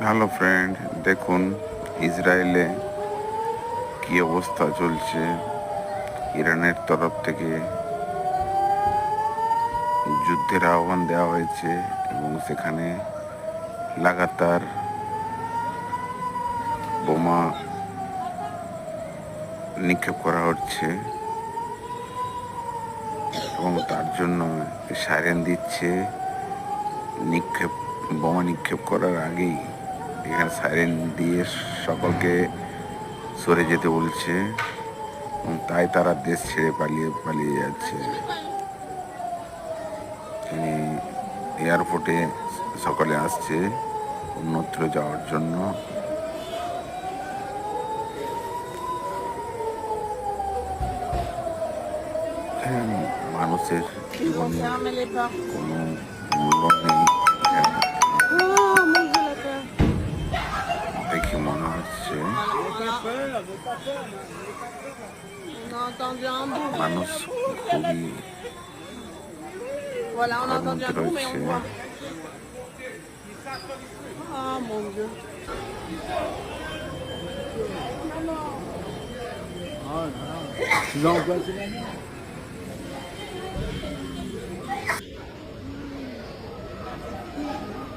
Hello friend, দেখুন ইসরায়েলে কি অবস্থা চলছে। ইরানের তরফ থেকে যুদ্ধের আহ্বান দেওয়া হয়েছে এবং সেখানে লাগাতার বোমা নিক্ষেপ করা হচ্ছে এবং তার জন্য সাইরেন দিচ্ছে। বোমা নিক্ষেপ করার আগেই এখানে সাইরেন দিয়ে সকলকে সরে যেতে বলছে এবং তাই তারা দেশ ছেড়ে পালিয়ে যাচ্ছে। এয়ারপোর্টে সকালে আসছে অন্যত্র যাওয়ার জন্য। মানুষের জীবনে কোনো মূল্য নেই দেখে মনে হচ্ছে। মানুষ খুবই ভয়ের মধ্যে রয়েছে। Siz en place là?